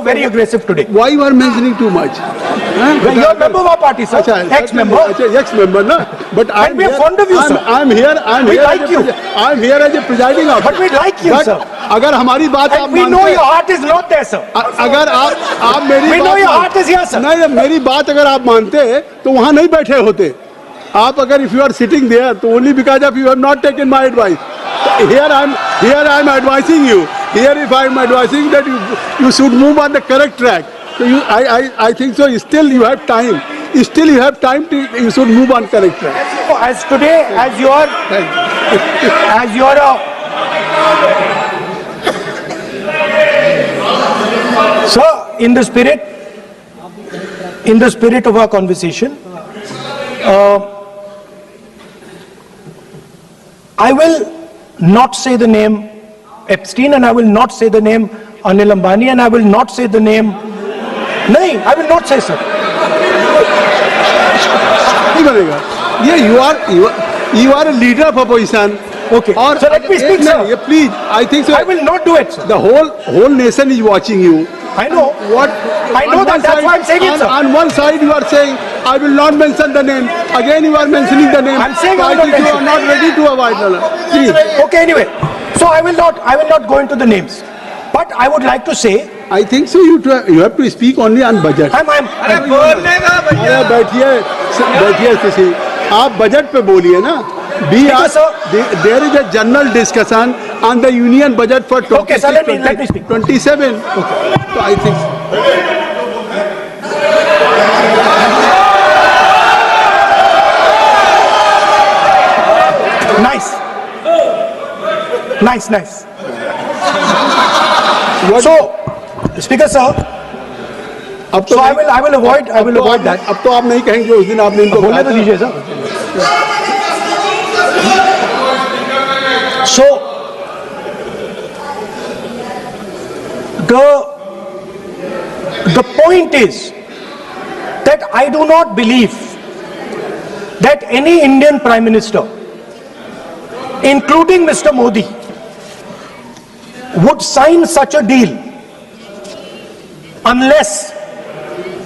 very aggressive today. Why you are mentioning too much? You are a member of our party, sir. Ex-member. Ex-member, na? But And we are fond of you, sir. I'm here. We like you. I'm here as a presiding officer. But we like you, sir. अगर हमारी बात आप And we know your heart is not there, sir. अगर आप मेरी We बात know your heart is here, sir. नहीं, मेरी बात अगर आप मानते तो वहाँ नहीं बैठे होते आप. अगर if you are sitting there तो only because of you have not taken my advice. Here I'm advising you. Here if I'm advising that you should move on the correct track. So I think so. Still you have time. Still you have time to you should move on correct track. As today, as you are sir, in the spirit of our conversation, I will not say the name Epstein, and I will not say the name Anil Ambani, and I will not say the name. No, I will not say, sir. नहीं बनेगा. ये you are a leader of opposition. Okay. और So let me speak, sir. Please, I think so. I will not do it, sir. The whole nation is watching you. I know. What? I know that. That's why I'm saying it, sir. On one side you are saying I will not mention the name. Again you are mentioning the name. I'm saying so I I will think not you are not ready to avoid the. Please. Okay, anyway. So I will not go into the names. But I would like to say, I think so. You have to speak only on budget. बैठिए किसी आप budget पे बोलिए ना. There is a general discussion on the union budget for 26, okay, sir, let me speak. 27. Okay. So I think. Nice. So, Speaker sir, अब तो so I will avoid that. अब तो आप नहीं कहेंगे उस दिन आपने इनको बोलने तो दीजिए sir. So, the point is that I do not believe that any Indian Prime Minister, including Mr. Modi, would sign such a deal unless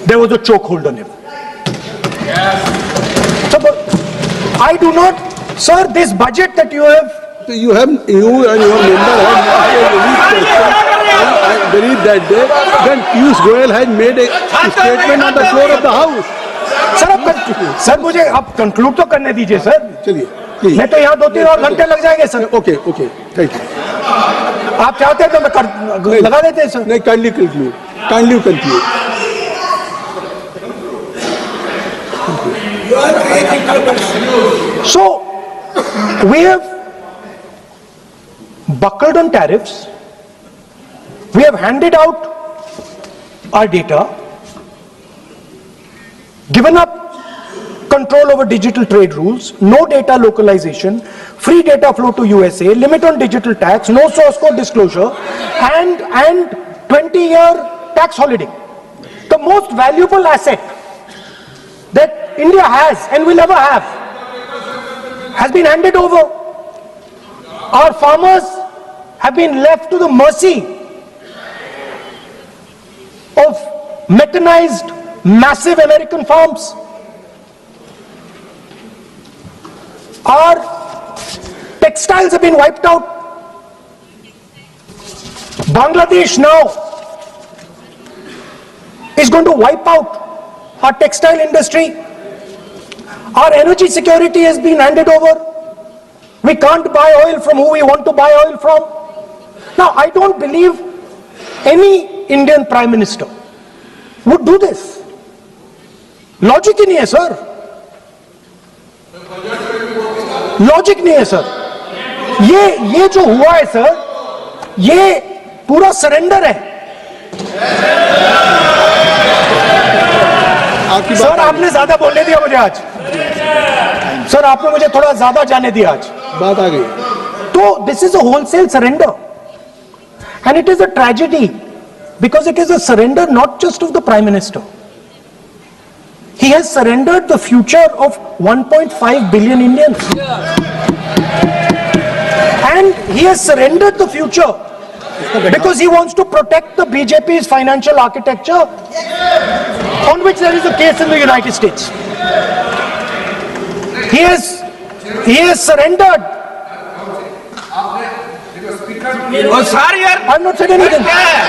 there was a chokehold on him. So, but I do not, sir, this budget that you have. You and your member have a question. I believe that day. Then Piyush Goyal has made a statement on the floor of the house. Sir मुझे आप conclude तो करने दीजिए sir. चलिए. मैं तो यहाँ 2-3 और घंटे लग जाएंगे सर. Okay thank you. आप चाहते हैं तो मैं लगा देते हैं सर. नहीं, kindly conclude. So we have buckled on tariffs. We have handed out our data, given up control over digital trade rules, no data localization, free data flow to USA, limit on digital tax, no source code disclosure, and 20-year tax holiday. The most valuable asset that India has and will ever have has been handed over. Our farmers have been left to the mercy of mechanized, massive American farms. Our textiles have been wiped out. Bangladesh now is going to wipe out our textile industry. Our energy security has been handed over. We can't buy oil from who we want to buy oil from. Now, I don't believe any Indian Prime Minister would do this. Logic ही नहीं है sir. Logic नहीं है sir. ये जो हुआ है sir, ये पूरा सरेंडर है. सर आपने ज्यादा बोलने दिया मुझे आज. सर आपने मुझे थोड़ा ज्यादा जाने दिया आज. बात आ गई. तो this is a wholesale surrender, and it is a tragedy because it is a surrender not just of the Prime Minister. He has surrendered the future of 1.5 billion Indians. And he has surrendered the future Because he wants to protect the BJP's financial architecture, on which there is a case in the United States. He has surrendered. और sir यार I have not said anything.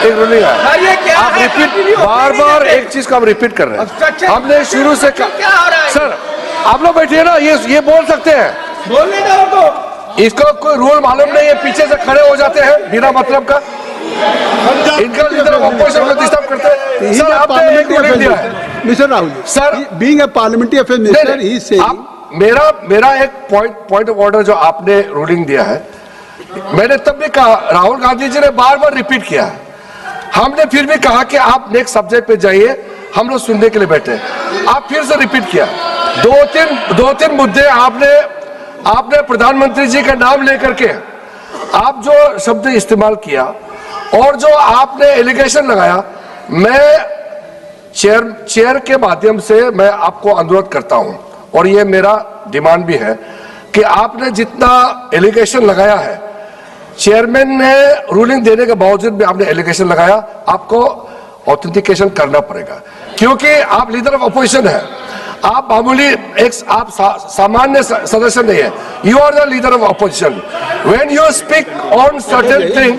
एक ruling है। Sir ये क्या आप है? Repeat बार एक चीज को हम रिपीट कर रहे हैं। हमने शुरू से क्या हो रहा है? सर आप लोग बैठिए ना, ये बोल सकते हैं। बोलने दो उनको। इसको कोई रूल मालूम नहीं है, पीछे से खड़े हो जाते हैं बिना मतलब का। इनका लीडर ऑफ अपोजिशन को डिस्टर्ब करते हैं। सर आपने एक रूलिंग दिया है mister Rahul sir, being a parliamentary affair minister he is saying, मेरा एक पॉइंट ऑफ ऑर्डर जो आपने रूलिंग दिया है, मैंने तब भी कहा, राहुल गांधी जी ने बार रिपीट किया है, हमने फिर भी कहा कि आप नेक्स्ट सब्जेक्ट पे जाइए, हम लोग सुनने के लिए बैठे। आप फिर से रिपीट किया, दो तीन मुद्दे आपने प्रधानमंत्री जी का नाम लेकर के आप जो शब्द इस्तेमाल किया और जो आपने एलिगेशन लगाया, मैं चेयर के माध्यम से मैं आपको अनुरोध करता हूं और ये मेरा डिमांड भी है कि आपने जितना एलिगेशन लगाया है, चेयरमैन ने रूलिंग देने के बावजूद भी आपने एलिगेशन लगाया, आपको ऑथेंटिकेशन करना पड़ेगा, क्योंकि आप लीडर ऑफ अपोजिशन है, आप मामूली आप सामान्य सदस्य नहीं है, you are the leader of opposition. When you speak on certain thing,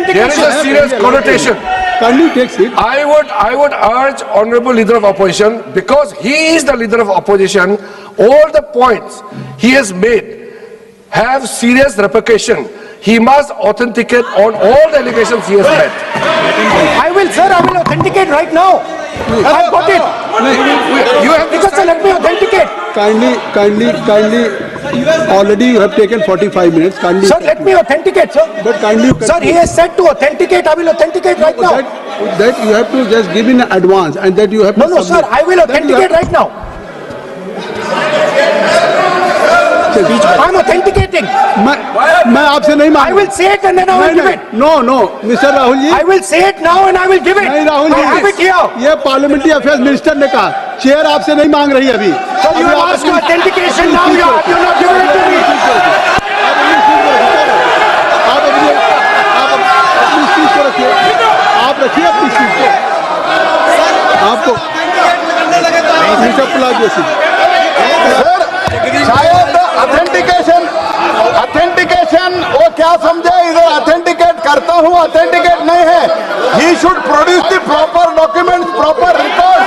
there is a serious connotation. kindly take seat. I would urge honorable leader of opposition, because he is the leader of opposition, all the points he has made have serious repercussion. He must authenticate on all the allegations he has made. I will authenticate right now. I've got it. You have to Because sir, let me authenticate. Kindly, already you have taken 45 minutes. Kindly, Sir, let me authenticate, sir. but kindly, Sir, he has said to authenticate. I will authenticate right now. that you have to just give in advance, and that you have to No, sir, submit. I will That you authenticate have- right now. I'm authenticating. मैं आपसे नहीं I मांग will say it and then I will give it. No mister Rahul ji, I will say it now and I will give it. नहीं Rahul I have it ji, here. ये parliamentary affairs minister ने कहा, chair आपसे नहीं मांग रही अभी। So you have asked for authentication now. You have not given it to me. आप अपनी चीज को रखिए, आप रखिए अपनी चीज को, आपको मिस्टर पुलाज जैसी शायद ऑथेंटिकेशन वो क्या समझे, इधर ऑथेंटिकेट करता हूँ, ऑथेंटिकेट नहीं है। He should produce the proper document, proper record,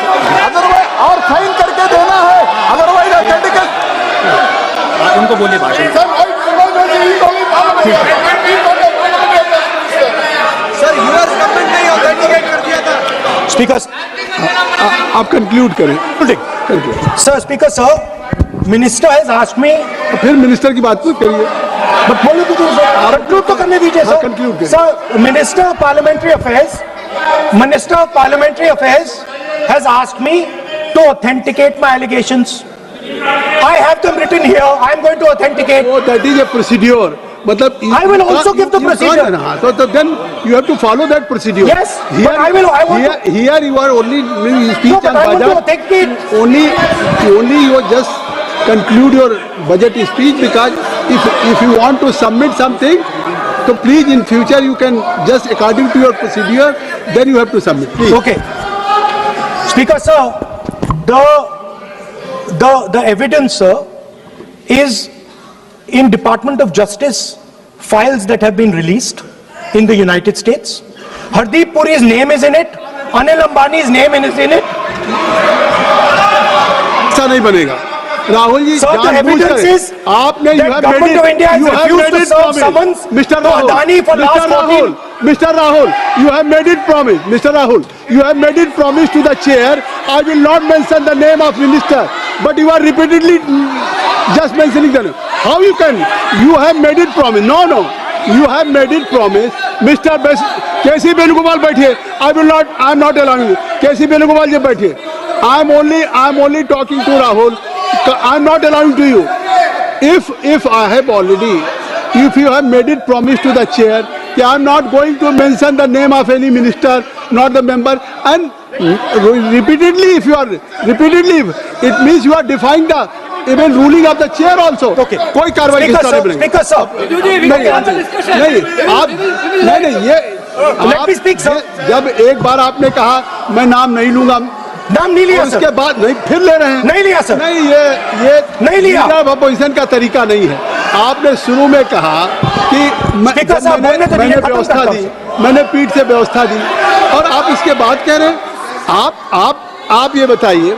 otherwise और साइन करके देना है, अदरवाइज ऑथेंटिकेट। उनको बोलिए भाषण। सर यूएस गवर्नमेंट ने ऑथेंटिकेट कर दिया था। Speaker, आप कंक्लूड करें। Conclude. sir, Speaker, sir, Minister has asked me. तो फिर मिनिस्टर की बात मत करिए। But बोलो तो conclude तो करने दीजिए, हाँ, sir. conclude करिए। Sir, Minister of Parliamentary Affairs has asked me to authenticate my allegations. I have them written here. I am going to authenticate. Oh, that is a procedure. मतलब I will also give the procedure. हाँ, so then you have to follow that procedure. Yes, but I want to- Here you are only speech No, but and I want to budget. authenticate. Only you just conclude your budget speech, because if you want to submit something, so please in future you can just according to your procedure, then you have to submit. Please. Okay. Speaker, sir, the evidence, sir, is in Department of Justice files that have been released in the United States. Hardeep Puri's name is in it. Anil Ambani's name is in it. ऐसा नहीं बनेगा Rahul ji. Sir, the जानबूझकर evidence is आपने that government of India has refused to serve summons Mr. to Adani for last 14. Mr. Rahul, you have made it promise. Mr. Rahul, you have made it promise to the chair. I will not mention the name of minister, but you are repeatedly just mentioning the name. How you can? You have made it promise. No. You have made it promise. Mr. K.C. Venugopal बैठिए. I am not allowing you. K.C. Venugopal जी बैठिए. I am only talking to Rahul. I am not allowing to you. If I have already, if you have made it promise to the chair, I am not going to mention the name of any minister, not the member, and repeatedly, it means you are defying the even ruling of the chair also. Okay. कोई कार्रवाई Speaker, किस तरह sir, बनेगी? Speaker, sir. नहीं आप नहीं ये Let me speak, sir. जब एक बार आपने कहा मैं नाम नहीं लूंगा, नाम नहीं लिया और सर, उसके बाद नहीं फिर ले रहे हैं। नहीं लिया सर, नहीं, ये नहीं लिया। लीडर ऑफ अपोजिशन का तरीका नहीं है। आपने शुरू में कहा कि स्पीकर साहब, बोलने तो मैंने दीजिए, खत्म व्यवस्था करता दी, हूं। मैंने पीठ से व्यवस्था दी, और आप इसके बाद कह रहे हैं। आप ये बताइए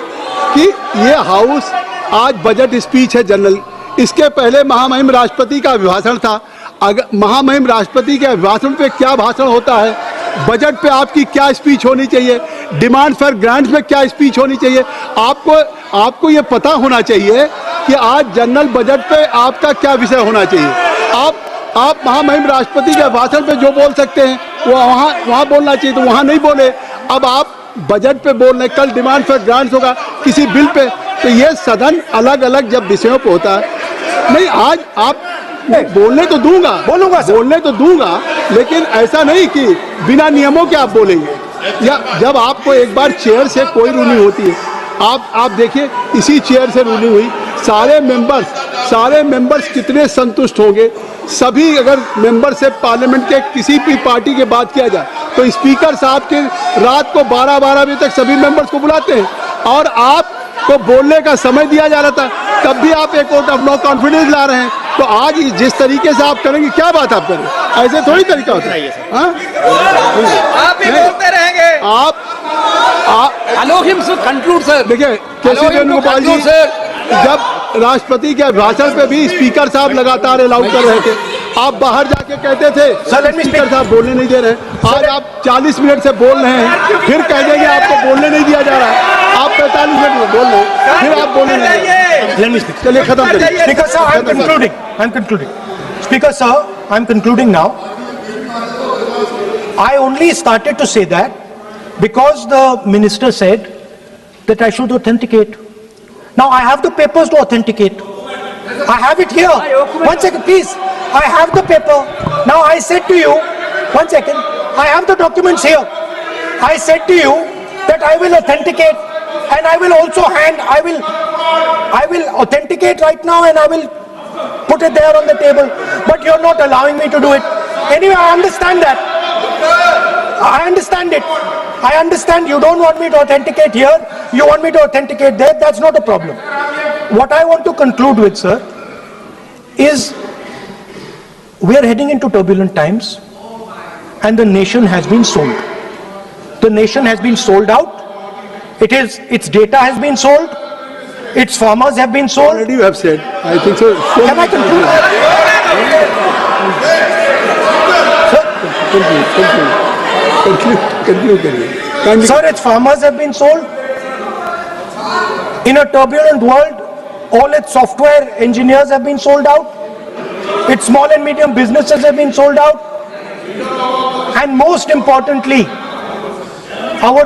कि ये हाउस आज बजट स्पीच है जनरल, इसके पहले महामहिम राष्ट्रपति का अभिभाषण था। अगर महामहिम राष्ट्रपति के अभिभाषण पे क्या भाषण होता है, बजट पे आपकी क्या स्पीच होनी चाहिए, डिमांड फॉर ग्रांट्स में क्या स्पीच होनी चाहिए, आपको ये पता होना चाहिए कि आज जनरल बजट पे आपका क्या विषय होना चाहिए। आप महामहिम राष्ट्रपति के भाषण पे जो बोल सकते हैं वो वहाँ बोलना चाहिए, तो वहाँ नहीं बोले। अब आप बजट पे बोल रहे, कल डिमांड फॉर ग्रांट्स होगा किसी बिल पे, तो ये सदन अलग अलग जब विषयों पे होता है। नहीं, आज आप बोलने तो दूंगा, बोलूंगा सर। बोलने तो दूंगा, लेकिन ऐसा नहीं कि बिना नियमों के आप बोलेंगे। या जब आपको एक बार चेयर से कोई रूलिंग होती है, आप देखिए इसी चेयर से रूलिंग हुई, सारे मेंबर्स कितने संतुष्ट होंगे। सभी अगर मेंबर से पार्लियामेंट के किसी भी पार्टी की बात किया जाए तो स्पीकर साहब के रात को 12-12 बजे तक सभी मेंबर्स को बुलाते हैं, और आपको बोलने का समय दिया जा रहा था, तब भी आप एक वोट ऑफ नो कॉन्फिडेंस ला रहे हैं। तो आज जिस तरीके से आप करेंगे, क्या बात आप करें, ऐसे थोड़ी तरीका होता है। हाँ? आप ही बोलते रहेंगे। आप Allow him to conclude, sir. देखिए केसी Allow him to Venugopal ji, conclude, sir. जब राष्ट्रपति के भाषण पे भी स्पीकर साहब लगातार अलाउ कर रहे थे, आप बाहर जाके कहते थे Sir, let me speaker speak. साहब बोलने नहीं दे रहे हैं। आज आप 40 मिनट से बोल रहे हैं, फिर कह देंगे आपको बोलने नहीं दिया जा रहा है। आप 45 मिनट में बोल रहे हैं, फिर आप बोलने नहीं दे रहे हैं। Let me speak. चलिए खत्म करिए। Speaker sir, I'm concluding. Speaker sir, I'm concluding now. I only started to say that because the minister said that I should authenticate. Now I have the papers to authenticate. I have it here. One second, please. I have the paper. Now I said to you, one second. I have the documents here. I said to you that I will authenticate, and I will also I will authenticate right now, and I will put it there on the table. But you're not allowing me to do it. Anyway, I understand that. I understand it. I understand you don't want me to authenticate here. You want me to authenticate there. That's not a problem. What I want to conclude with, sir, is we are heading into turbulent times, and the nation has been sold. The nation has been sold out. Its data has been sold. Its farmers have been sold. Already you have said, I think so. Can I conclude? Conclude करिए। Kindly- Sir, its farmers have been sold. In a turbulent world, all its software engineers have been sold out. Its small and medium businesses have been sold out. And most importantly, our